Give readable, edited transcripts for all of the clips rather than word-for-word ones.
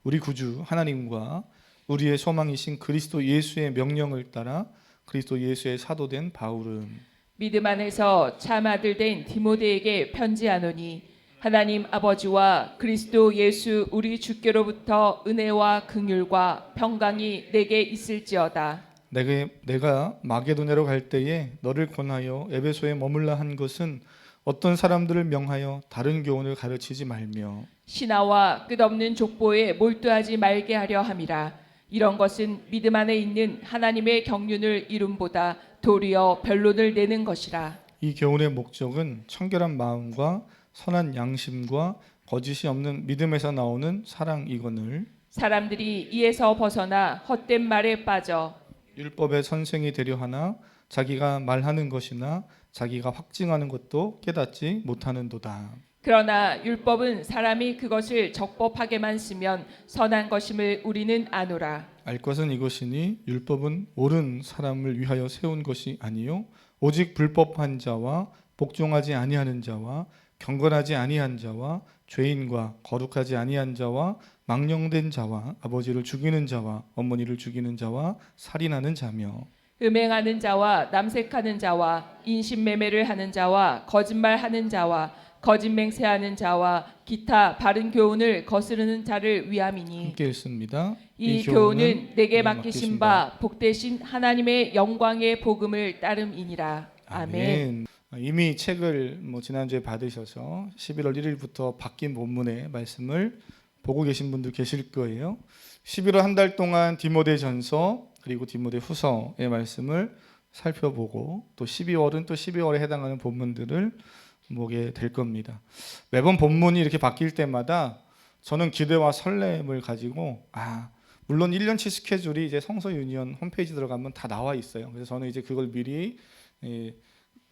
우리 구주 하나님과 우리의 소망이신 그리스도 예수의 명령을 따라 그리스도 예수의 사도된 바울은 믿음 안에서 참 아들 된 디모데에게 편지하노니 하나님 아버지와 그리스도 예수 우리 주께로부터 은혜와 긍휼과 평강이 내게 있을지어다. 내가 마게도냐로 갈 때에 너를 권하여 에베소에 머물라 한 것은 어떤 사람들을 명하여 다른 교훈을 가르치지 말며 신하와 끝없는 족보에 몰두하지 말게 하려 함이라. 이런 것은 믿음 안에 있는 하나님의 경륜을 이룸보다 도리어 변론을 내는 것이라. 이 교훈의 목적은 청결한 마음과 선한 양심과 거짓이 없는 믿음에서 나오는 사랑이거늘 사람들이 이에서 벗어나 헛된 말에 빠져 율법의 선생이 되려 하나 자기가 말하는 것이나 자기가 확증하는 것도 깨닫지 못하는도다. 그러나 율법은 사람이 그것을 적법하게만 쓰면 선한 것임을 우리는 아노라. 알 것은 이것이니 율법은 옳은 사람을 위하여 세운 것이 아니요 오직 불법한 자와 복종하지 아니하는 자와 경건하지 아니한 자와 죄인과 거룩하지 아니한 자와 망령된 자와 아버지를 죽이는 자와 어머니를 죽이는 자와 살인하는 자며 음행하는 자와 남색하는 자와 인신매매를 하는 자와 거짓말하는 자와 거짓맹세하는 자와 기타 바른 교훈을 거스르는 자를 위함이니 함께 읽습니다. 이 교훈은 내게 맡기신 바 복되신 하나님의 영광의 복음을 따름이니라. 아멘. 이미 책을 지난주에 받으셔서 11월 1일부터 바뀐 본문의 말씀을 보고 계신 분들 계실 거예요. 11월 한 달 동안 디모데전서 그리고 디모데후서의 말씀을 살펴보고 또 12월은 또 12월에 해당하는 본문들을 보게 될 겁니다. 매번 본문이 이렇게 바뀔 때마다 저는 기대와 설렘을 가지고 물론 1년치 스케줄이 이제 성서 유니온 홈페이지 들어가면 다 나와 있어요. 그래서 저는 이제 그걸 미리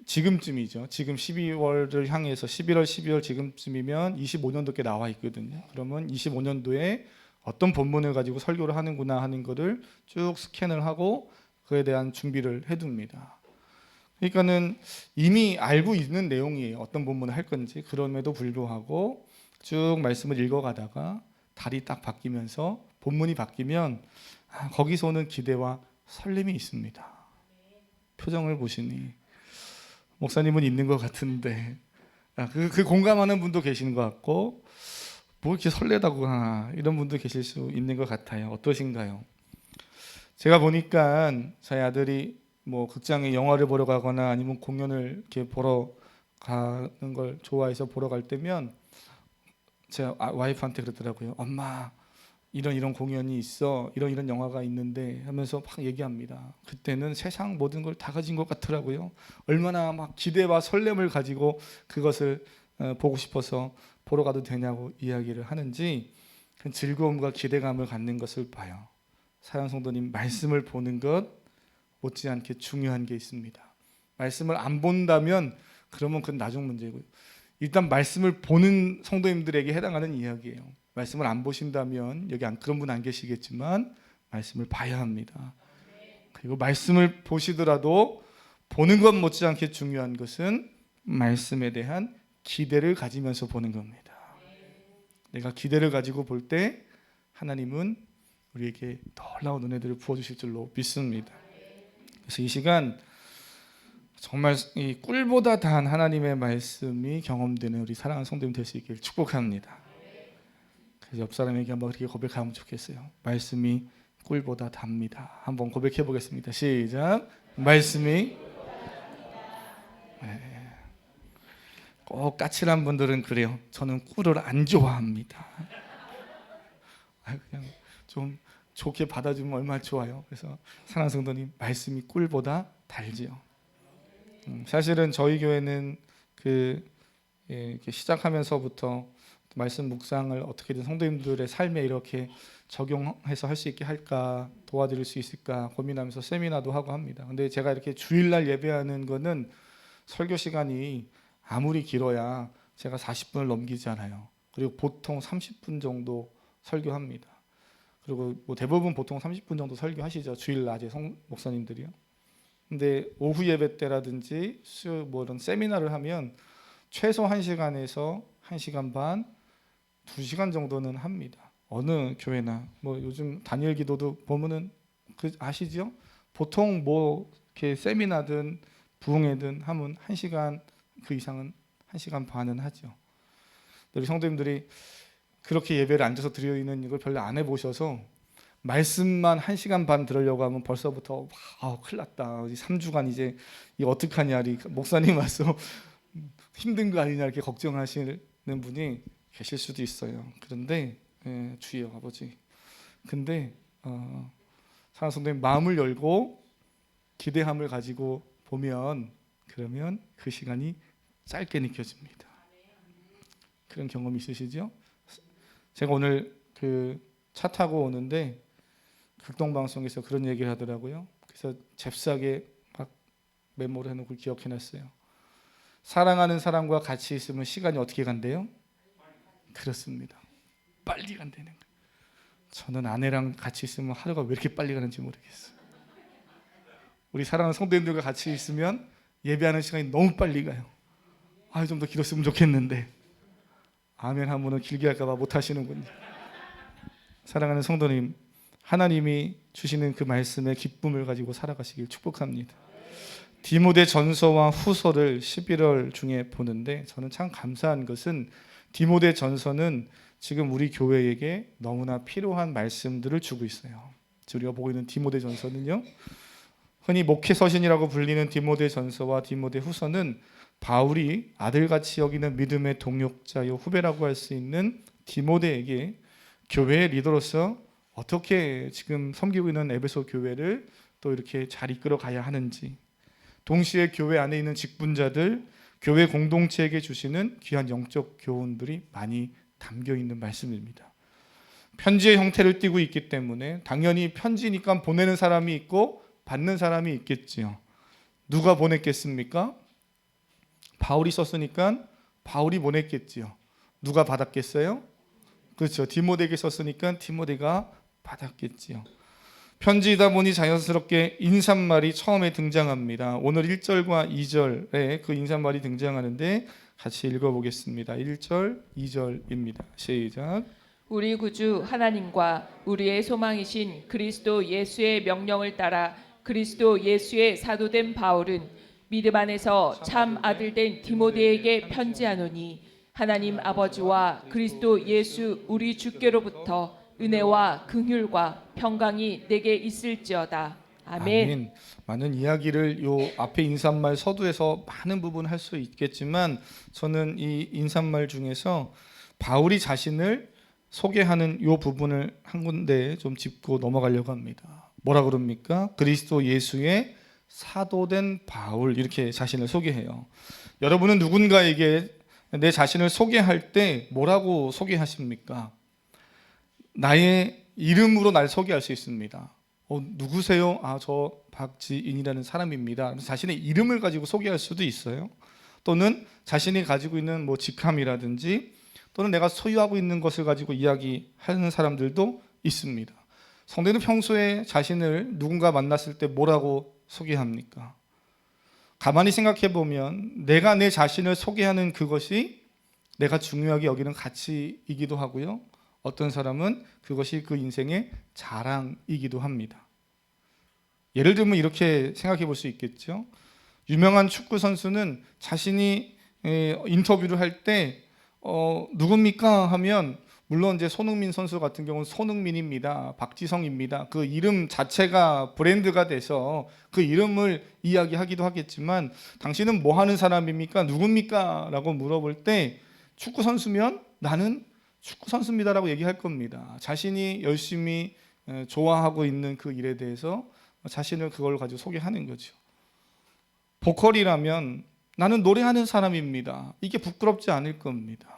지금쯤이죠. 지금 12월을 향해서 11월, 12월 지금쯤이면 25년도께 나와 있거든요. 그러면 25년도에 어떤 본문을 가지고 설교를 하는구나 하는 거를 쭉 스캔을 하고 그에 대한 준비를 해둡니다. 그러니까는 이미 알고 있는 내용이에요. 어떤 본문을 할 건지. 그럼에도 불구하고 쭉 말씀을 읽어가다가 달이 딱 바뀌면서 본문이 바뀌면 거기서 오는 기대와 설렘이 있습니다. 표정을 보시니 목사님은 있는 것 같은데 그 공감하는 분도 계시는 것 같고 뭐 이렇게 설레다고 이런 분도 계실 수 있는 것 같아요. 어떠신가요? 제가 보니까 저희 아들이 극장에 영화를 보러 가거나 아니면 공연을 이렇게 보러 가는 걸 좋아해서 보러 갈 때면 제가 와이프한테 그러더라고요. 엄마 이런 공연이 있어, 이런 영화가 있는데 하면서 막 얘기합니다. 그때는 세상 모든 걸 다 가진 것 같더라고요. 얼마나 막 기대와 설렘을 가지고 그것을 보고 싶어서 보러 가도 되냐고 이야기를 하는지 그 즐거움과 기대감을 갖는 것을 봐요. 사랑 성도님, 말씀을 보는 것 못지않게 중요한 게 있습니다. 말씀을 안 본다면 그러면 그건 나중 문제고요. 일단 말씀을 보는 성도님들에게 해당하는 이야기예요. 말씀을 안 보신다면 여기 그런 분 안 계시겠지만 말씀을 봐야 합니다. 그리고 말씀을 보시더라도 보는 것 못지않게 중요한 것은 말씀에 대한 기대를 가지면서 보는 겁니다. 내가 기대를 가지고 볼 때 하나님은 우리에게 놀라운 은혜들을 부어주실 줄로 믿습니다. 그래서 이 시간 정말 이 꿀보다 단 하나님의 말씀이 경험되는 우리 사랑하는 성도님 될 수 있기를 축복합니다. 그래서 옆 사람에게 한번 그렇게 고백하면 좋겠어요. 말씀이 꿀보다 답니다. 한번 고백해 보겠습니다. 시작. 말씀이 꼭 까칠한 분들은 그래요. 저는 꿀을 안 좋아합니다. 그냥 좀 좋게 받아주면 얼마나 좋아요. 그래서 사랑하는 성도님, 말씀이 꿀보다 달지요. 사실은 저희 교회는 이렇게 시작하면서부터 말씀 묵상을 어떻게든 성도님들의 삶에 이렇게 적용해서 할 수 있게 할까, 도와드릴 수 있을까 고민하면서 세미나도 하고 합니다. 근데 제가 이렇게 주일날 예배하는 거는 설교 시간이 아무리 길어야 제가 40분을 넘기잖아요. 그리고 보통 30분 정도 설교합니다. 그리고 대부분 보통 30분 정도 설교하시죠. 주일 낮에 목사님들이요. 근데 오후 예배 때라든지 이런 세미나를 하면 최소 1시간에서 1시간 반, 2시간 정도는 합니다. 어느 교회나 뭐 요즘 다니엘 기도도 보면은 그 아시죠? 보통 뭐 이렇게 세미나든 부흥회든 하면 1시간 그 이상은 1시간 반은 하죠. 우리 성도님들이 그렇게 예배를 앉아서 드리는 이걸 별로 안 해보셔서 말씀만 1시간 반 들으려고 하면 벌써부터 큰일 났다. 3주간 이제 이거 어떡하냐. 목사님 와서 힘든 거 아니냐 이렇게 걱정하시는 분이 계실 수도 있어요. 그런데 주여 아버지. 근데 사랑하는 성도님 마음을 열고 기대함을 가지고 보면 그러면 그 시간이 짧게 느껴집니다. 그런 경험 있으시죠? 제가 오늘 그 차 타고 오는데 극동방송에서 그런 얘기를 하더라고요. 그래서 잽싸게 막 메모를 해놓고 기억해놨어요. 사랑하는 사람과 같이 있으면 시간이 어떻게 간대요? 그렇습니다. 빨리 간다는 거예요. 저는 아내랑 같이 있으면 하루가 왜 이렇게 빨리 가는지 모르겠어요. 우리 사랑하는 성도님들과 같이 있으면 예배하는 시간이 너무 빨리 가요. 좀 더 길었으면 좋겠는데. 아멘 하면은 길게 할까 봐 못 하시는군요. 사랑하는 성도님, 하나님이 주시는 그 말씀의 기쁨을 가지고 살아가시길 축복합니다. 디모데 전서와 후서를 11월 중에 보는데 저는 참 감사한 것은 디모데 전서는 지금 우리 교회에게 너무나 필요한 말씀들을 주고 있어요. 우리가 보고 있는 디모데 전서는요, 흔히 목회 서신이라고 불리는 디모데 전서와 디모데 후서는 바울이 아들같이 여기는 믿음의 동역자요 후배라고 할 수 있는 디모데에게 교회의 리더로서 어떻게 지금 섬기고 있는 에베소 교회를 또 이렇게 잘 이끌어 가야 하는지, 동시에 교회 안에 있는 직분자들, 교회 공동체에게 주시는 귀한 영적 교훈들이 많이 담겨 있는 말씀입니다. 편지의 형태를 띠고 있기 때문에 당연히 편지니까 보내는 사람이 있고 받는 사람이 있겠지요. 누가 보냈겠습니까? 바울이 썼으니까 바울이 보냈겠지요. 누가 받았겠어요? 그렇죠. 디모데에게 썼으니까 디모데가 받았겠지요. 편지이다 보니 자연스럽게 인사말이 처음에 등장합니다. 오늘 1절과 2절에 그 인사말이 등장하는데 같이 읽어보겠습니다. 1절, 2절입니다. 시작. 우리 구주 하나님과 우리의 소망이신 그리스도 예수의 명령을 따라 그리스도 예수의 사도된 바울은 믿음 안에서 참 아들된 디모데에게 편지하노니 하나님 아버지와 그리스도 예수 우리 주께로부터 은혜와 긍휼과 평강이 내게 있을지어다. 아멘. 많은 이야기를 요 앞에 인사말 서두에서 많은 부분 할 수 있겠지만 저는 이 인사말 중에서 바울이 자신을 소개하는 요 부분을 한 군데 좀 짚고 넘어가려고 합니다. 뭐라 그럽니까? 그리스도 예수의 사도된 바울, 이렇게 자신을 소개해요. 여러분은 누군가에게 내 자신을 소개할 때 뭐라고 소개하십니까? 나의 이름으로 날 소개할 수 있습니다. 누구세요? 저 박지인이라는 사람입니다. 자신의 이름을 가지고 소개할 수도 있어요. 또는 자신이 가지고 있는 뭐 직함이라든지 또는 내가 소유하고 있는 것을 가지고 이야기하는 사람들도 있습니다. 성도는 평소에 자신을 누군가 만났을 때 뭐라고 소개합니까? 가만히 생각해 보면 내가 내 자신을 소개하는 그것이 내가 중요하게 여기는 가치이기도 하고요. 어떤 사람은 그것이 그 인생의 자랑이기도 합니다. 예를 들면 이렇게 생각해 볼 수 있겠죠. 유명한 축구 선수는 자신이 인터뷰를 할 때 누굽니까 하면 물론 이제 손흥민 선수 같은 경우는 손흥민입니다. 박지성입니다. 그 이름 자체가 브랜드가 돼서 그 이름을 이야기하기도 하겠지만 당신은 뭐 하는 사람입니까? 누굽니까? 라고 물어볼 때 축구 선수면 나는 축구 선수입니다라고 얘기할 겁니다. 자신이 열심히 좋아하고 있는 그 일에 대해서 자신을 그걸 가지고 소개하는 거죠. 보컬이라면 나는 노래하는 사람입니다. 이게 부끄럽지 않을 겁니다.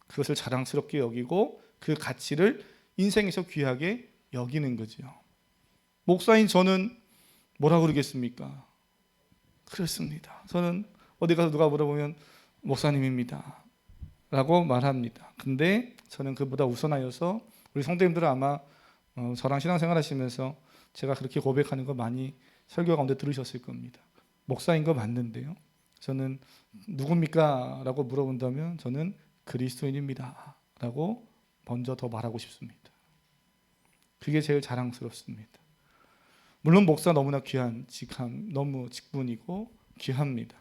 그것을 자랑스럽게 여기고 그 가치를 인생에서 귀하게 여기는 거죠. 목사인 저는 뭐라고 그러겠습니까? 그렇습니다. 저는 어디 가서 누가 물어보면 목사님입니다 라고 말합니다. 근데 저는 그보다 우선하여서 우리 성도님들은 아마 저랑 신앙생활 하시면서 제가 그렇게 고백하는 거 많이 설교 가운데 들으셨을 겁니다. 목사인 거 맞는데요, 저는 누굽니까? 라고 물어본다면 저는 그리스도인입니다 라고 먼저 더 말하고 싶습니다. 그게 제일 자랑스럽습니다. 물론 목사 너무나 귀한 너무 직분이고 귀합니다.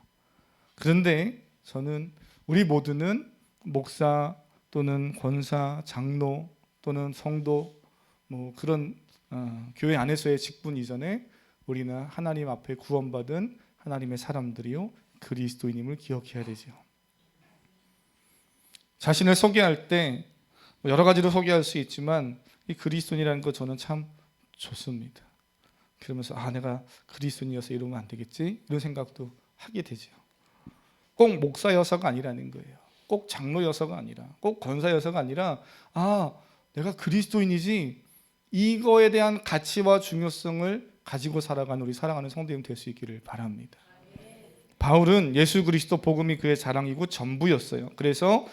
그런데 저는 우리 모두는 목사 또는 권사, 장로 또는 성도 그런 교회 안에서의 직분 이전에 우리는 하나님 앞에 구원받은 하나님의 사람들이요 그리스도인임을 기억해야 되죠. 자신을 소개할 때 여러 가지로 소개할 수 있지만 이 그리스도인이라는 거 저는 참 좋습니다. 그러면서 내가 그리스도인이어서 이러면 안 되겠지 이런 생각도 하게 되죠. 꼭 목사여서가 아니라는 거예요. 꼭 장로여서가 아니라 꼭 권사여서가 아니라 내가 그리스도인이지 이거에 대한 가치와 중요성을 가지고 살아가는 우리 사랑하는 성도님 될 수 있기를 바랍니다. 바울은 예수 그리스도 복음이 그의 자랑이고 전부였어요. 그래서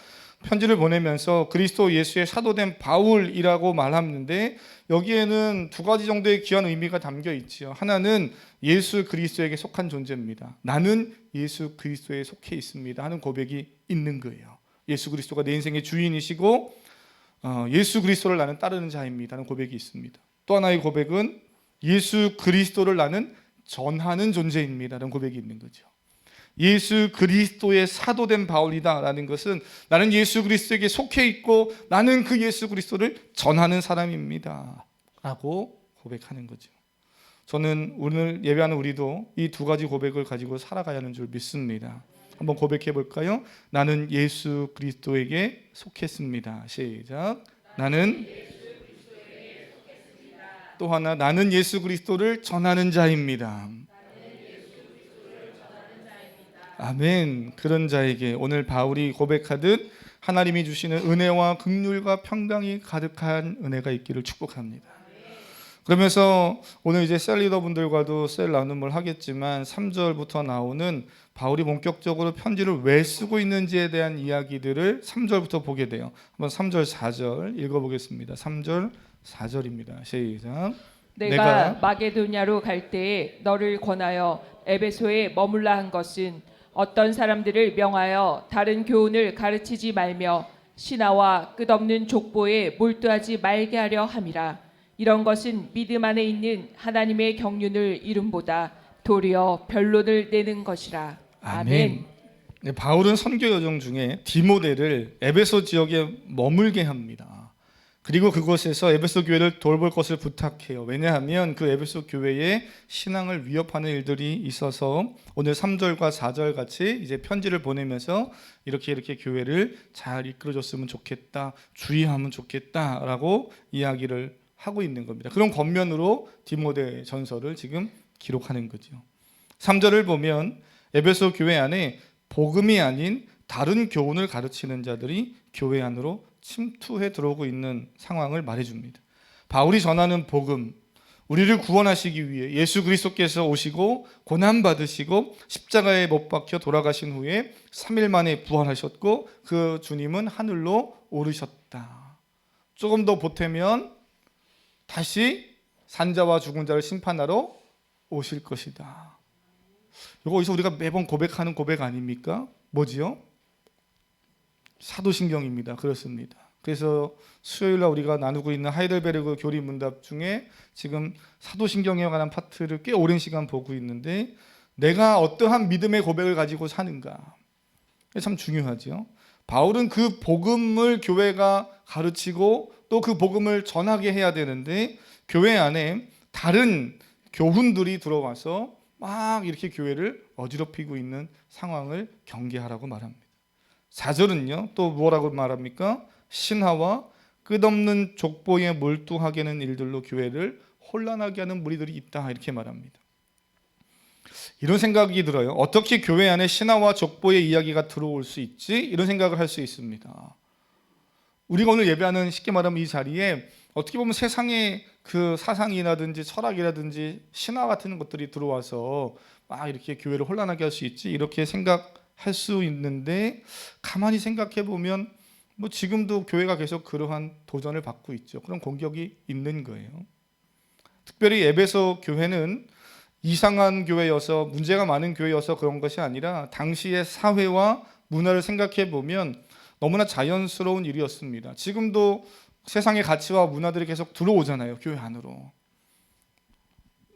편지를 보내면서 그리스도 예수의 사도된 바울이라고 말하는데 여기에는 두 가지 정도의 귀한 의미가 담겨 있지요. 하나는 예수 그리스도에게 속한 존재입니다. 나는 예수 그리스도에 속해 있습니다 하는 고백이 있는 거예요. 예수 그리스도가 내 인생의 주인이시고 예수 그리스도를 나는 따르는 자입니다 하는 고백이 있습니다. 또 하나의 고백은 예수 그리스도를 나는 전하는 존재입니다 라는 고백이 있는 거죠. 예수 그리스도의 사도된 바울이다라는 것은 나는 예수 그리스도에게 속해 있고 나는 그 예수 그리스도를 전하는 사람입니다 라고 고백하는 거죠. 저는 오늘 예배하는 우리도 이 두 가지 고백을 가지고 살아가야 하는 줄 믿습니다. 한번 고백해 볼까요? 나는 예수 그리스도에게 속했습니다. 시작. 나는 또 하나 나는 예수 그리스도를 전하는 자입니다. 아멘. 그런 자에게 오늘 바울이 고백하듯 하나님이 주시는 은혜와 긍휼과 평강이 가득한 은혜가 있기를 축복합니다. 그러면서 오늘 이제 셀 리더분들과도 셀 나눔을 하겠지만 3절부터 나오는 바울이 본격적으로 편지를 왜 쓰고 있는지에 대한 이야기들을 3절부터 보게 돼요. 한번 3절 4절 읽어보겠습니다. 3절 4절입니다. 시작. 내가 마게도냐로 갈 때에 너를 권하여 에베소에 머물라 한 것은 어떤 사람들을 명하여 다른 교훈을 가르치지 말며 신하와 끝없는 족보에 몰두하지 말게 하려 함이라. 이런 것은 믿음 안에 있는 하나님의 경륜을 이름보다 도리어 변론을 내는 것이라. 아멘. 네, 바울은 선교 여정 중에 디모데를 에베소 지역에 머물게 합니다. 그리고 그곳에서 에베소 교회를 돌볼 것을 부탁해요. 왜냐하면 그 에베소 교회의 신앙을 위협하는 일들이 있어서 오늘 3절과 4절 같이 이제 편지를 보내면서 이렇게 교회를 잘 이끌어줬으면 좋겠다, 주의하면 좋겠다라고 이야기를 하고 있는 겁니다. 그런 겉면으로 디모데 전서를 지금 기록하는 거죠. 3절을 보면 에베소 교회 안에 복음이 아닌 다른 교훈을 가르치는 자들이 교회 안으로 침투해 들어오고 있는 상황을 말해줍니다. 바울이 전하는 복음, 우리를 구원하시기 위해 예수 그리스도께서 오시고 고난받으시고 십자가에 못 박혀 돌아가신 후에 3일 만에 부활하셨고 그 주님은 하늘로 오르셨다. 조금 더 보태면 다시 산자와 죽은 자를 심판하러 오실 것이다. 이거 어디서 우리가 매번 고백하는 고백 아닙니까? 뭐지요? 사도신경입니다. 그렇습니다. 그래서 수요일날 우리가 나누고 있는 하이델베르그 교리 문답 중에 지금 사도신경에 관한 파트를 꽤 오랜 시간 보고 있는데 내가 어떠한 믿음의 고백을 가지고 사는가 참 중요하죠. 바울은 그 복음을 교회가 가르치고 또 그 복음을 전하게 해야 되는데 교회 안에 다른 교훈들이 들어와서 막 이렇게 교회를 어지럽히고 있는 상황을 경계하라고 말합니다. 4절은요 또 뭐라고 말합니까? 신하와 끝없는 족보에 몰두하게 하는 일들로 교회를 혼란하게 하는 무리들이 있다 이렇게 말합니다. 이런 생각이 들어요. 어떻게 교회 안에 신하와 족보의 이야기가 들어올 수 있지? 이런 생각을 할 수 있습니다. 우리가 오늘 예배하는 쉽게 말하면 이 자리에 어떻게 보면 세상의 그 사상이라든지 철학이라든지 신화 같은 것들이 들어와서 막 이렇게 교회를 혼란하게 할 수 있지 이렇게 생각할 수 있는데 가만히 생각해 보면 뭐 지금도 교회가 계속 그러한 도전을 받고 있죠. 그런 공격이 있는 거예요. 특별히 에베소 교회는 이상한 교회여서 문제가 많은 교회여서 그런 것이 아니라 당시의 사회와 문화를 생각해 보면 너무나 자연스러운 일이었습니다. 지금도 세상의 가치와 문화들이 계속 들어오잖아요. 교회 안으로.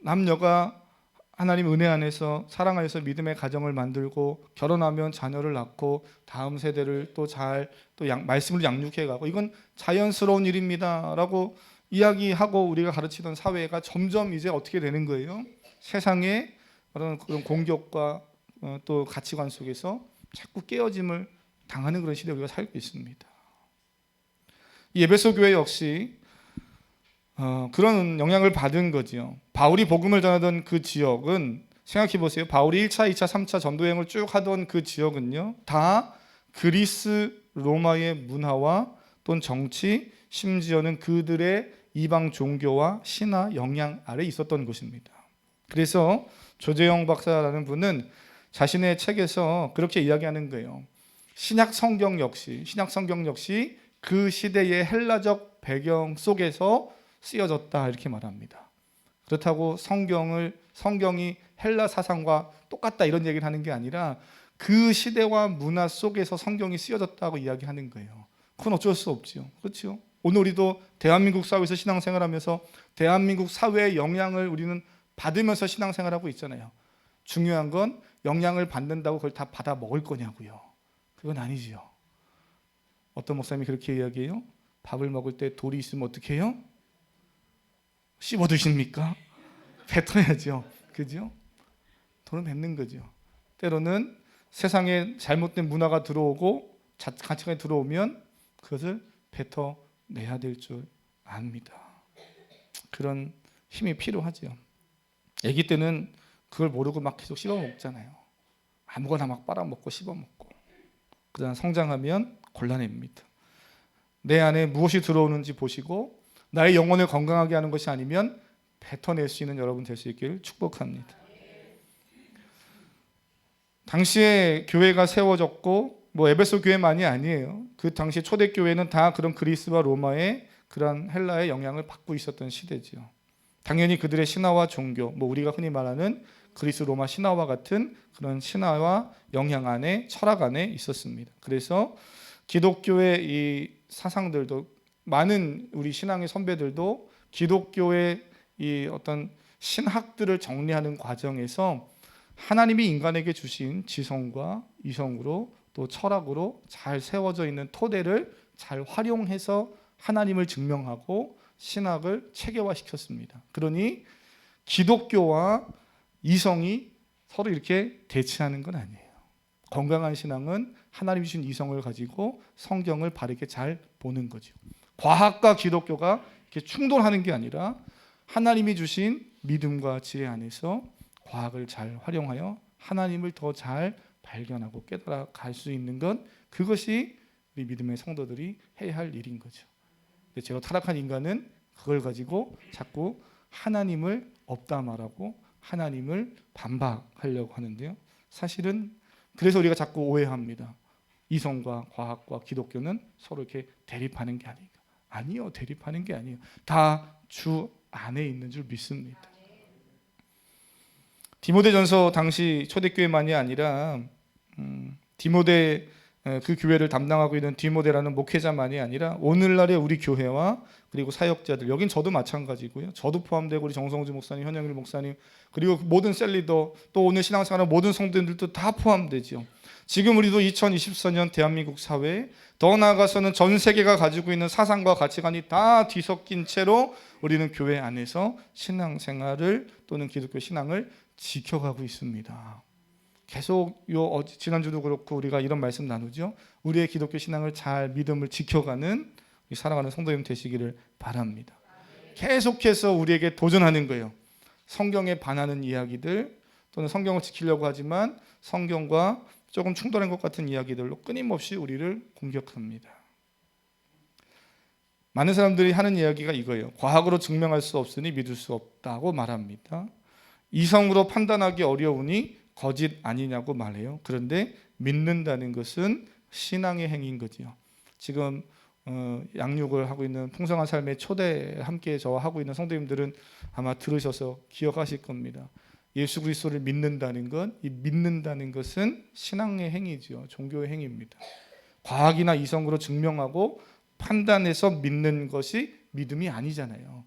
남녀가 하나님 은혜 안에서 사랑 안에서 믿음의 가정을 만들고 결혼하면 자녀를 낳고 다음 세대를 또 잘 또 말씀을 양육해 가고 이건 자연스러운 일입니다라고 이야기하고 우리가 가르치던 사회가 점점 이제 어떻게 되는 거예요? 세상의 그런 공격과 또 가치관 속에서 자꾸 깨어짐을 당하는 그런 시대에 우리가 살고 있습니다. 이 에베소 교회 역시 그런 영향을 받은 거지요. 바울이 복음을 전하던 그 지역은 생각해 보세요. 바울이 1차, 2차, 3차 전도 여행을 쭉 하던 그 지역은요, 다 그리스 로마의 문화와 또는 정치, 심지어는 그들의 이방 종교와 신화 영향 아래 있었던 곳입니다. 그래서 조재영 박사라는 분은 자신의 책에서 그렇게 이야기하는 거예요. 신약 성경 역시 그 시대의 헬라적 배경 속에서 쓰여졌다 이렇게 말합니다. 그렇다고 성경이 헬라 사상과 똑같다 이런 얘기를 하는 게 아니라 그 시대와 문화 속에서 성경이 쓰여졌다고 이야기하는 거예요. 그건 어쩔 수 없지요. 그렇죠? 오늘 우리도 대한민국 사회에서 신앙생활하면서 대한민국 사회의 영향을 우리는 받으면서 신앙생활하고 있잖아요. 중요한 건 영향을 받는다고 그걸 다 받아 먹을 거냐고요. 그건 아니지요. 어떤 목사님이 그렇게 이야기해요. 밥을 먹을 때 돌이 있으면 어떻게 해요? 씹어 드십니까? 뱉어야죠. 그죠? 돈을 뱉는 거죠. 때로는 세상에 잘못된 문화가 들어오고 가치관이 들어오면 그것을 뱉어내야 될 줄 압니다. 그런 힘이 필요하죠. 아기 때는 그걸 모르고 막 계속 씹어 먹잖아요. 아무거나 막 빨아먹고 씹어 먹고. 그러나 성장하면 곤란합니다. 내 안에 무엇이 들어오는지 보시고 나의 영혼을 건강하게 하는 것이 아니면 뱉어낼 수 있는 여러분 될 수 있기를 축복합니다. 당시에 교회가 세워졌고 에베소 교회만이 아니에요. 그 당시 초대교회는 다 그런 그리스와 로마의 그런 헬라의 영향을 받고 있었던 시대죠. 당연히 그들의 신화와 종교, 우리가 흔히 말하는 그리스 로마 신화와 같은 그런 신화와 영향 안에 철학 안에 있었습니다. 그래서 기독교의 이 사상들도 많은 우리 신앙의 선배들도 기독교의 이 어떤 신학들을 정리하는 과정에서 하나님이 인간에게 주신 지성과 이성으로 또 철학으로 잘 세워져 있는 토대를 잘 활용해서 하나님을 증명하고 신학을 체계화시켰습니다. 그러니 기독교와 이성이 서로 이렇게 대치하는 건 아니에요. 건강한 신앙은 하나님이 주신 이성을 가지고 성경을 바르게 잘 보는 거죠. 과학과 기독교가 이렇게 충돌하는 게 아니라 하나님이 주신 믿음과 지혜 안에서 과학을 잘 활용하여 하나님을 더 잘 발견하고 깨달아 갈 수 있는 것, 그것이 우리 믿음의 성도들이 해야 할 일인 거죠. 근데 제가 타락한 인간은 그걸 가지고 자꾸 하나님을 없다 말하고 하나님을 반박하려고 하는데요. 사실은 그래서 우리가 자꾸 오해합니다. 이성과 과학과 기독교는 서로 이렇게 대립하는 게 아닌가. 아니요, 대립하는 게 아니에요. 다 주 안에 있는 줄 믿습니다. 디모데전서 당시 초대교회만이 아니라 디모데 그 교회를 담당하고 있는 디모데라는 목회자만이 아니라 오늘날의 우리 교회와 그리고 사역자들, 여긴 저도 마찬가지고요. 저도 포함되고 우리 정성주 목사님, 현영일 목사님, 그리고 모든 셀리더, 또 오늘 신앙생활하는 모든 성도들도 다 포함되죠. 지금 우리도 2024년 대한민국 사회에 더 나아가서는 전 세계가 가지고 있는 사상과 가치관이 다 뒤섞인 채로 우리는 교회 안에서 신앙생활을 또는 기독교 신앙을 지켜가고 있습니다. 계속 지난주도 그렇고 우리가 이런 말씀 나누죠. 우리의 기독교 신앙을 잘 믿음을 지켜가는 살아가는 성도님 되시기를 바랍니다. 계속해서 우리에게 도전하는 거예요. 성경에 반하는 이야기들 또는 성경을 지키려고 하지만 성경과 조금 충돌한 것 같은 이야기들로 끊임없이 우리를 공격합니다. 많은 사람들이 하는 이야기가 이거예요. 과학으로 증명할 수 없으니 믿을 수 없다고 말합니다. 이성으로 판단하기 어려우니 거짓 아니냐고 말해요. 그런데 믿는다는 것은 신앙의 행위인 거지요. 지금 양육을 하고 있는 풍성한 삶의 초대 함께 저와 하고 있는 성도님들은 아마 들으셔서 기억하실 겁니다. 예수 그리스도를 믿는다는 것, 이 믿는다는 것은 신앙의 행위죠. 종교의 행위입니다. 과학이나 이성으로 증명하고 판단해서 믿는 것이 믿음이 아니잖아요.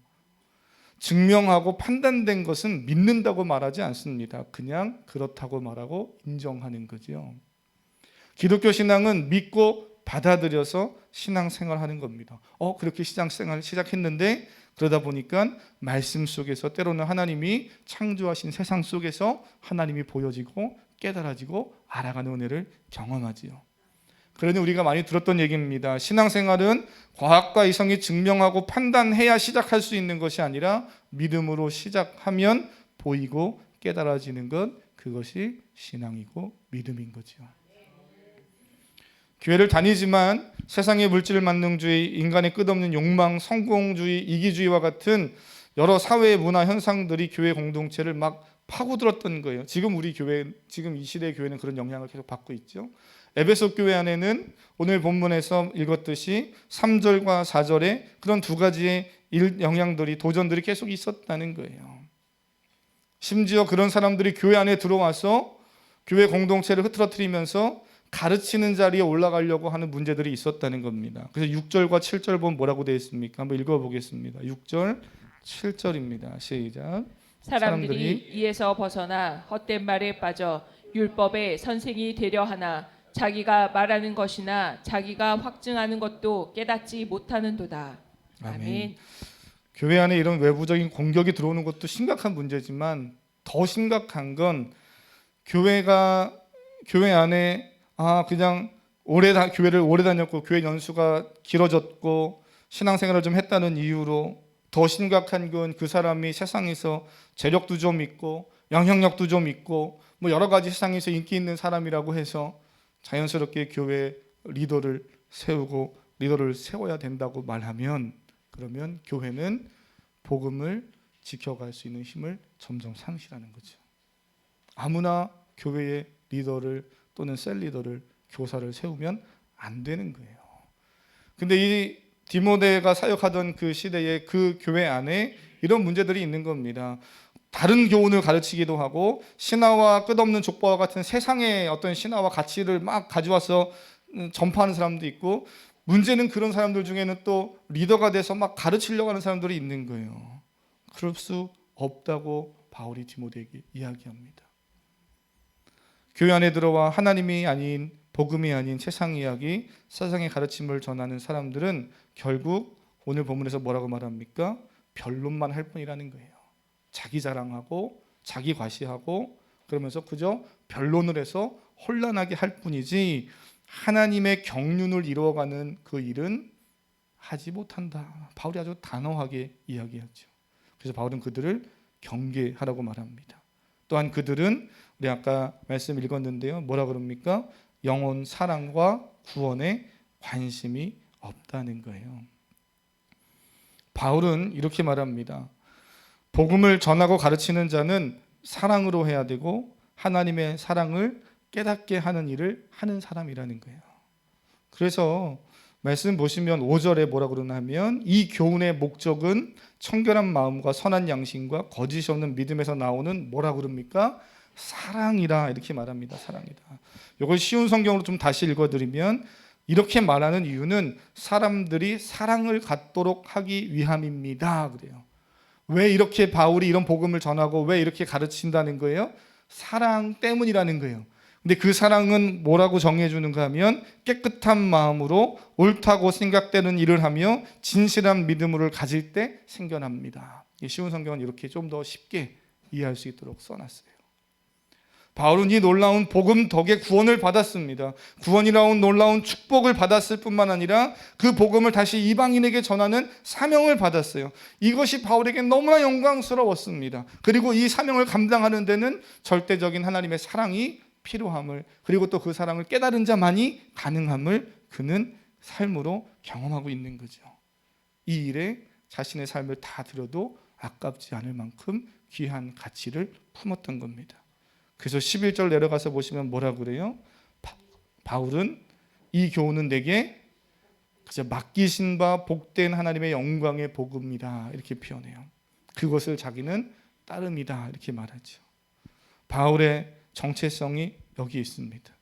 증명하고 판단된 것은 믿는다고 말하지 않습니다. 그냥 그렇다고 말하고 인정하는 거죠. 기독교 신앙은 믿고 받아들여서 신앙생활하는 겁니다. 그렇게 신앙생활 시작했는데 그러다 보니까 말씀 속에서 때로는 하나님이 창조하신 세상 속에서 하나님이 보여지고 깨달아지고 알아가는 은혜를 경험하지요. 그러니 우리가 많이 들었던 얘기입니다. 신앙생활은 과학과 이성이 증명하고 판단해야 시작할 수 있는 것이 아니라 믿음으로 시작하면 보이고 깨달아지는 것, 그것이 신앙이고 믿음인 거죠. 교회를 다니지만 세상의 물질 만능주의, 인간의 끝없는 욕망, 성공주의, 이기주의와 같은 여러 사회의 문화 현상들이 교회 공동체를 막 파고들었던 거예요. 지금 우리 교회, 지금 이 시대의 교회는 그런 영향을 계속 받고 있죠. 에베소 교회 안에는 오늘 본문에서 읽었듯이 3절과 4절에 그런 두 가지의 영향들이, 도전들이 계속 있었다는 거예요. 심지어 그런 사람들이 교회 안에 들어와서 교회 공동체를 흐트러뜨리면서 가르치는 자리에 올라가려고 하는 문제들이 있었다는 겁니다. 그래서 6절과 7절 보면 뭐라고 되어 있습니까? 한번 읽어보겠습니다. 6절, 7절입니다. 시작. 사람들이 이에서 벗어나 헛된 말에 빠져 율법의 선생이 되려 하나 자기가 말하는 것이나 자기가 확증하는 것도 깨닫지 못하는도다. 아멘. 교회 안에 이런 외부적인 공격이 들어오는 것도 심각한 문제지만 더 심각한 건 교회 안에 그냥 교회를 오래 다녔고 교회 연수가 길어졌고 신앙생활을 좀 했다는 이유로 더 심각한 건 그 사람이 세상에서 재력도 좀 있고 영향력도 좀 있고 뭐 여러 가지 세상에서 인기 있는 사람이라고 해서 자연스럽게 교회 리더를 세워야 된다고 말하면, 그러면 교회는 복음을 지켜갈 수 있는 힘을 점점 상실하는 거죠. 아무나 교회의 리더를 또는 셀 리더를, 교사를 세우면 안 되는 거예요. 근데 이 디모데가 사역하던 그 시대에 그 교회 안에 이런 문제들이 있는 겁니다. 다른 교훈을 가르치기도 하고 신화와 끝없는 족보와 같은 세상의 어떤 신화와 가치를 막 가져와서 전파하는 사람도 있고, 문제는 그런 사람들 중에는 또 리더가 돼서 막 가르치려고 하는 사람들이 있는 거예요. 그럴 수 없다고 바울이 디모데에게 이야기합니다. 교회 안에 들어와 하나님이 아닌, 복음이 아닌 세상 이야기, 세상의 가르침을 전하는 사람들은 결국 오늘 본문에서 뭐라고 말합니까? 변론만 할 뿐이라는 거예요. 자기 자랑하고 자기 과시하고 그러면서 그저 변론을 해서 혼란하게 할 뿐이지 하나님의 경륜을 이루어가는 그 일은 하지 못한다. 바울이 아주 단호하게 이야기하죠. 그래서 바울은 그들을 경계하라고 말합니다. 또한 그들은 우리 아까 말씀 읽었는데요. 뭐라 그럽니까? 영혼 사랑과 구원에 관심이 없다는 거예요. 바울은 이렇게 말합니다. 복음을 전하고 가르치는 자는 사랑으로 해야 되고 하나님의 사랑을 깨닫게 하는 일을 하는 사람이라는 거예요. 그래서 말씀 보시면 5절에 뭐라 그러냐면 이 교훈의 목적은 청결한 마음과 선한 양심과 거짓이 없는 믿음에서 나오는 뭐라 그럽니까? 사랑이라 이렇게 말합니다. 사랑이다. 이걸 쉬운 성경으로 좀 다시 읽어드리면 이렇게 말하는 이유는 사람들이 사랑을 갖도록 하기 위함입니다. 그래요. 왜 이렇게 바울이 이런 복음을 전하고 왜 이렇게 가르친다는 거예요? 사랑 때문이라는 거예요. 근데 그 사랑은 뭐라고 정해주는가 하면 깨끗한 마음으로 옳다고 생각되는 일을 하며 진실한 믿음을 가질 때 생겨납니다. 쉬운 성경은 이렇게 좀 더 쉽게 이해할 수 있도록 써놨어요. 바울은 이 놀라운 복음 덕에 구원을 받았습니다. 구원이라는 놀라운 축복을 받았을 뿐만 아니라 그 복음을 다시 이방인에게 전하는 사명을 받았어요. 이것이 바울에게 너무나 영광스러웠습니다. 그리고 이 사명을 감당하는 데는 절대적인 하나님의 사랑이 필요함을, 그리고 또 그 사랑을 깨달은 자만이 가능함을 그는 삶으로 경험하고 있는 거죠. 이 일에 자신의 삶을 다 들여도 아깝지 않을 만큼 귀한 가치를 품었던 겁니다. 그래서 11절 내려가서 보시면 뭐라 그래요? 바울은 이 교훈은 내게 그저 맡기신 바 복된 하나님의 영광의 복음이다 이렇게 표현해요. 그것을 자기는 따름이다 이렇게 말하죠. 바울의 정체성이 여기 있습니다.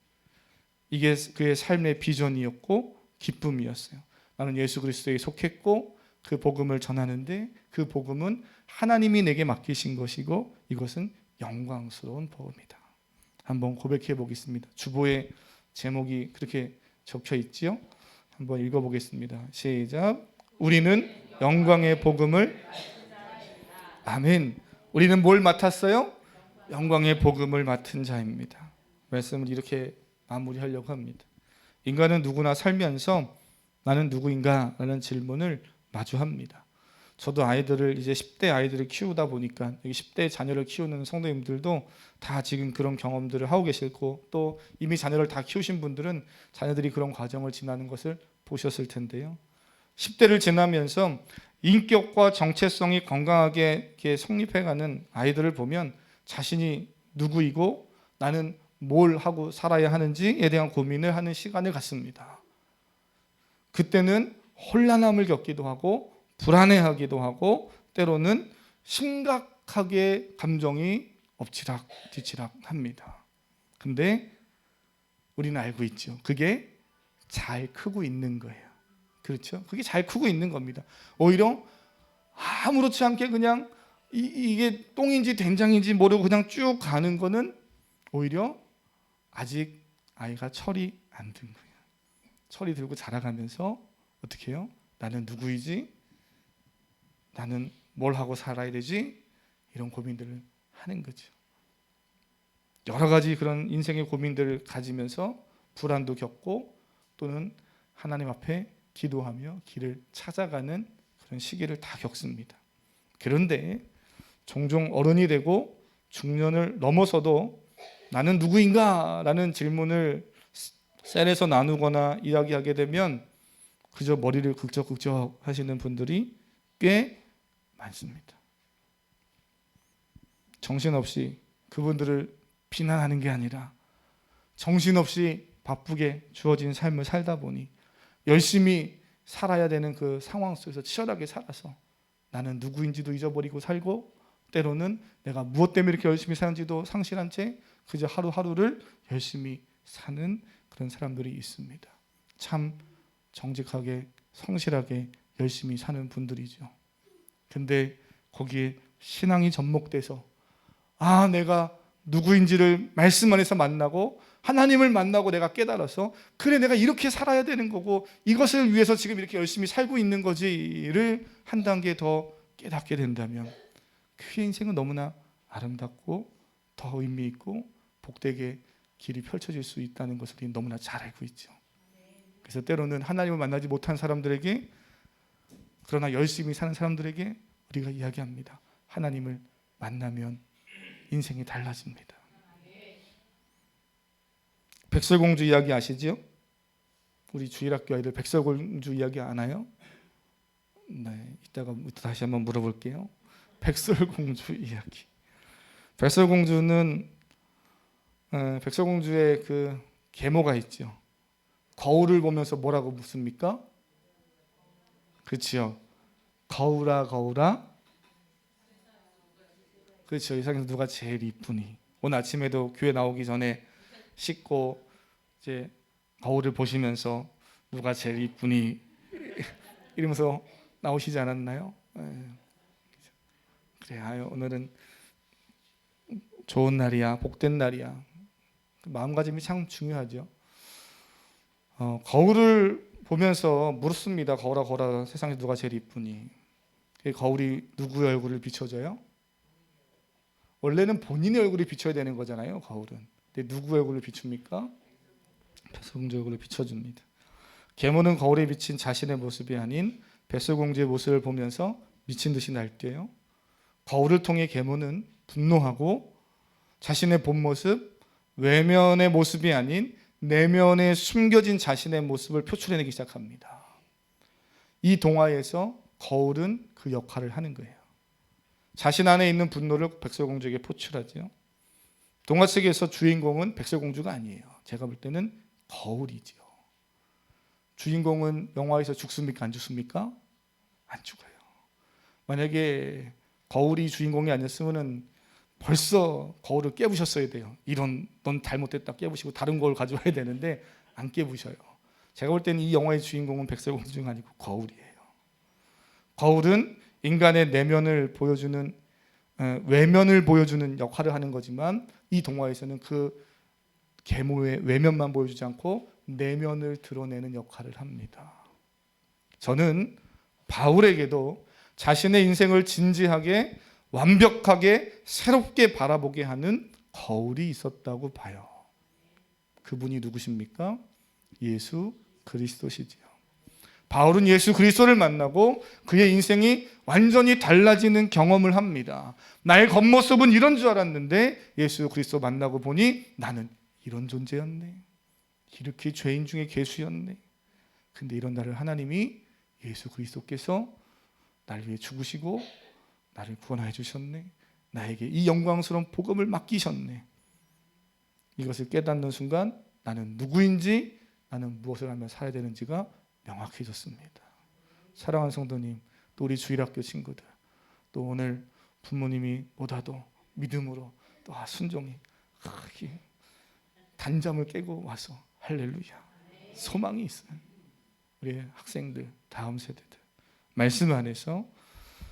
이게 그의 삶의 비전이었고 기쁨이었어요. 나는 예수 그리스도에 속했고 그 복음을 전하는데 그 복음은 하나님이 내게 맡기신 것이고 이것은 영광스러운 복음이다. 한번 고백해 보겠습니다. 주보의 제목이 그렇게 적혀 있지요. 한번 읽어보겠습니다. 시작. 우리는 영광의 복음을 아멘. 우리는 뭘 맡았어요? 영광의 복음을 맡은 자입니다. 말씀을 이렇게 마무리하려고 합니다. 인간은 누구나 살면서 나는 누구인가? 라는 질문을 마주합니다. 저도 아이들을 이제 10대 아이들을 키우다 보니까 여기 10대 자녀를 키우는 성도님들도 다 지금 그런 경험들을 하고 계실 거고 또 이미 자녀를 다 키우신 분들은 자녀들이 그런 과정을 지나는 것을 보셨을 텐데요. 10대를 지나면서 인격과 정체성이 건강하게 이렇게 성립해가는 아이들을 보면 자신이 누구이고 나는 뭘 하고 살아야 하는지에 대한 고민을 하는 시간을 갖습니다. 그때는 혼란함을 겪기도 하고 불안해하기도 하고 때로는 심각하게 감정이 엎치락 뒤치락 합니다. 근데 우리는 알고 있죠. 그게 잘 크고 있는 거예요. 그렇죠? 그게 잘 크고 있는 겁니다. 오히려 아무렇지 않게 그냥 이게 똥인지 된장인지 모르고 그냥 쭉 가는 거는 오히려 아직 아이가 철이 안 든 거예요. 철이 들고 자라가면서 어떻게 해요? 나는 누구이지? 나는 뭘 하고 살아야 되지? 이런 고민들을 하는 거죠. 여러 가지 그런 인생의 고민들을 가지면서 불안도 겪고 또는 하나님 앞에 기도하며 길을 찾아가는 그런 시기를 다 겪습니다. 그런데 종종 어른이 되고 중년을 넘어서도 나는 누구인가? 라는 질문을 셀에서 나누거나 이야기하게 되면 그저 머리를 긁적긁적 하시는 분들이 꽤 많습니다. 정신없이 그분들을 비난하는 게 아니라 정신없이 바쁘게 주어진 삶을 살다 보니 열심히 살아야 되는 그 상황 속에서 치열하게 살아서 나는 누구인지도 잊어버리고 살고 때로는 내가 무엇 때문에 이렇게 열심히 사는지도 상실한 채 그저 하루하루를 열심히 사는 그런 사람들이 있습니다. 참 정직하게 성실하게 열심히 사는 분들이죠. 근데 거기에 신앙이 접목돼서 내가 누구인지를 말씀 안에서 만나고 하나님을 만나고 내가 깨달아서 그래 내가 이렇게 살아야 되는 거고 이것을 위해서 지금 이렇게 열심히 살고 있는 거지를 한 단계 더 깨닫게 된다면 그 인생은 너무나 아름답고 더 의미 있고 복되게 길이 펼쳐질 수 있다는 것을 우리는 너무나 잘 알고 있죠. 그래서 때로는 하나님을 만나지 못한 사람들에게 그러나 열심히 사는 사람들에게 우리가 이야기합니다. 하나님을 만나면 인생이 달라집니다. 백설공주 이야기 아시죠? 우리 주일학교 아이들 백설공주 이야기 아나요? 네, 이따가 다시 한번 물어볼게요. 백설공주 이야기. 백설공주의 그 계모가 있죠. 거울을 보면서 뭐라고 묻습니까? 그렇죠. 거울아 거울아. 그렇죠. 이 세상에서 누가 제일 이쁘니? 오늘 아침에도 교회 나오기 전에 씻고 이제 거울을 보시면서 누가 제일 이쁘니 이러면서 나오시지 않았나요? 그래, 오늘은 좋은 날이야, 복된 날이야. 마음가짐이 참 중요하죠. 거울을 보면서 물었습니다. 거울아 거울아 세상에 누가 제일 이쁘니? 거울이 누구의 얼굴을 비춰줘요? 원래는 본인의 얼굴이 비춰야 되는 거잖아요. 거울은. 근데 누구의 얼굴을 비춥니까? 백설공주 얼굴을 비춰줍니다. 계모는 거울에 비친 자신의 모습이 아닌 백설공주의 모습을 보면서 미친 듯이 날뛰어요. 거울을 통해 계모는 분노하고 자신의 본 모습, 외면의 모습이 아닌 내면에 숨겨진 자신의 모습을 표출해내기 시작합니다. 이 동화에서 거울은 그 역할을 하는 거예요. 자신 안에 있는 분노를 백설공주에게 표출하죠. 동화 속에서 주인공은 백설공주가 아니에요. 제가 볼 때는 거울이죠. 주인공은 영화에서 죽습니까? 안 죽습니까? 안 죽어요. 만약에 거울이 주인공이 아니었으면 벌써 거울을 깨부셨어야 돼요. 이런 넌 잘못됐다 깨부시고 다른 거울 가져와야 되는데 안 깨부셔요. 제가 볼 때는 이 영화의 주인공은 백설공주가 아니고 거울이에요. 거울은 인간의 내면을 보여주는 외면을 보여주는 역할을 하는 거지만 이 동화에서는 그 계모의 외면만 보여주지 않고 내면을 드러내는 역할을 합니다. 저는 바울에게도 자신의 인생을 진지하게 완벽하게 새롭게 바라보게 하는 거울이 있었다고 봐요. 그분이 누구십니까? 예수 그리스도시지요. 바울은 예수 그리스도를 만나고 그의 인생이 완전히 달라지는 경험을 합니다. 나의 겉모습은 이런 줄 알았는데 예수 그리스도 만나고 보니 나는 이런 존재였네. 이렇게 죄인 중에 괴수였네. 근데 이런 나를 하나님이 예수 그리스도께서 나를 위해 죽으시고 나를 구원하여 주셨네. 나에게 이 영광스러운 복음을 맡기셨네. 이것을 깨닫는 순간 나는 누구인지, 나는 무엇을 하며 살아야 되는지가 명확해졌습니다. 사랑하는 성도님, 또 우리 주일학교 친구들, 또 오늘 부모님이 보다도 믿음으로 또 순종이 단잠을 깨고 와서 할렐루야 소망이 있어요. 우리 학생들, 다음 세대들 말씀 안에서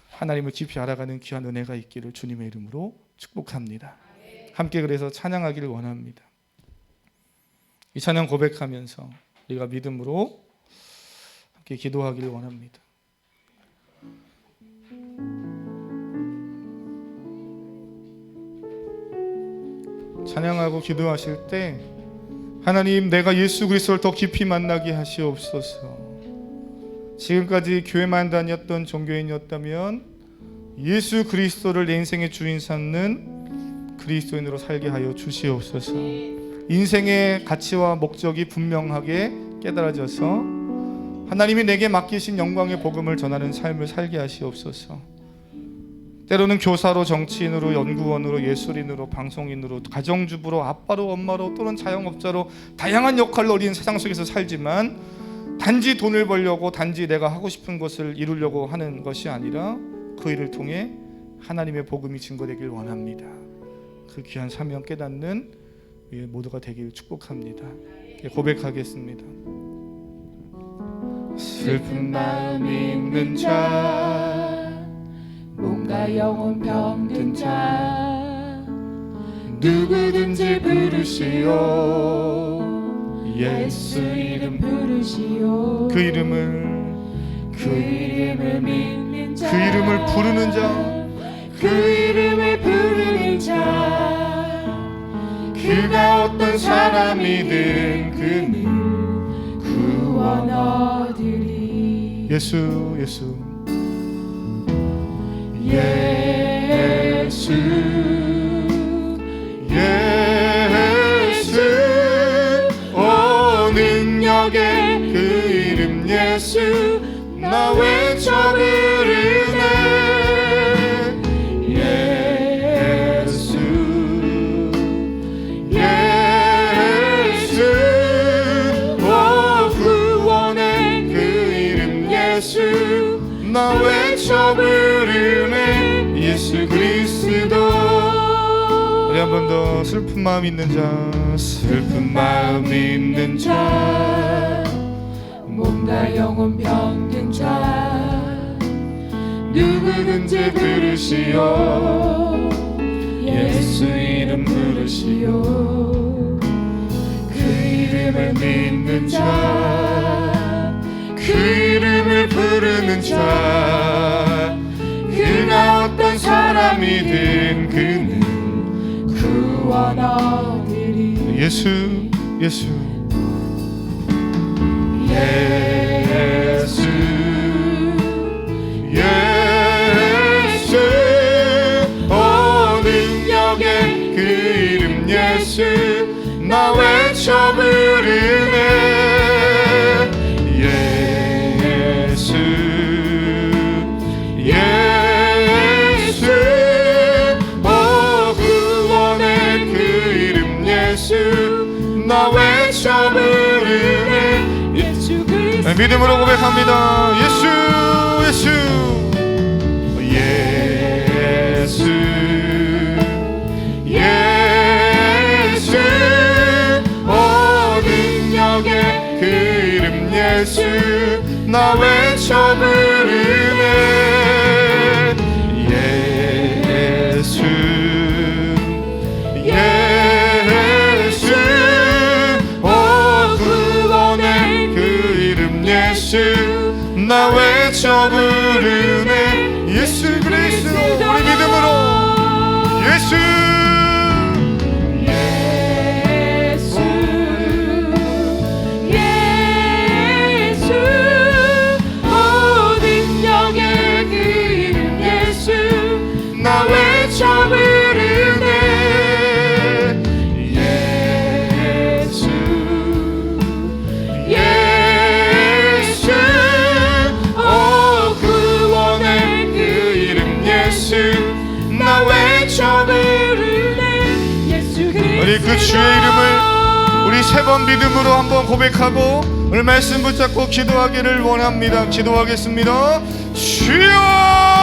하나님을 깊이 알아가는 귀한 은혜가 있기를 주님의 이름으로 축복합니다. 함께 그래서 찬양하기를 원합니다. 이 찬양 고백하면서 우리가 믿음으로 함께 기도하기를 원합니다. 찬양하고 기도하실 때 하나님, 내가 예수 그리스도를 더 깊이 만나게 하시옵소서. 지금까지 교회만 다녔던 종교인이었다면 예수 그리스도를 내 인생의 주인 삼는 그리스도인으로 살게 하여 주시옵소서. 인생의 가치와 목적이 분명하게 깨달아져서 하나님이 내게 맡기신 영광의 복음을 전하는 삶을 살게 하시옵소서. 때로는 교사로, 정치인으로, 연구원으로, 예술인으로, 방송인으로, 가정주부로, 아빠로, 엄마로, 또는 자영업자로 다양한 역할로 우리는 세상 속에서 살지만 단지 돈을 벌려고, 단지 내가 하고 싶은 것을 이루려고 하는 것이 아니라 그 일을 통해 하나님의 복음이 증거되길 원합니다. 그 귀한 사명 깨닫는 우리 모두가 되길 축복합니다. 고백하겠습니다. 슬픈 마음이 있는 자, 몸과 영혼 병든 자, 누구든지 부르시오. 예수 이름 부르시오. 그 이름을 믿는 자, 그 이름을 부르는 자, 그 이름을 부르는 자, 그가 어떤 사람이든 그는 구원 얻으리. 예수 예수 예수 예수 오 능력의 그 이름 예수 나 외쳐 부르네. 예수 예수 오 구원의 그 이름 예수 나 외쳐 부르네. 예수 그리스도. 우리 한 번 더. 슬픈 마음 있는 자, 슬픈 마음 있는 자, 몸과 영혼 병든 자, 누구든지 부르시오. 예수 이름 부르시오. 그 이름을 믿는 자, 그 이름을 부르는 자, 그가 어떤 사람이든 그는 구원 얻으리. 예수 예수 예수 예수 오 능력의 그 이름 예수 나 외쳐 부르네. 예수 예수 오 구원의 그 이름 예수 나 외쳐 부르네. 예수 그리스도. 믿음으로 고백합니다. 예수 예수 예수 외쳐 부르네 예수 예수 오 구원의 그 이름 예수 나 외쳐 부르네 예수 그리스도 우리 믿음으로 예수 나 외쳐 부르네 예수 예수 오 구원의 그 이름 예수 나 외쳐 부르네 예수 그리스도 우리 그 주의 이름을 우리 세 번 믿음으로 한번 고백하고 오늘 말씀 붙잡고 기도하기를 원합니다. 기도하겠습니다. 주여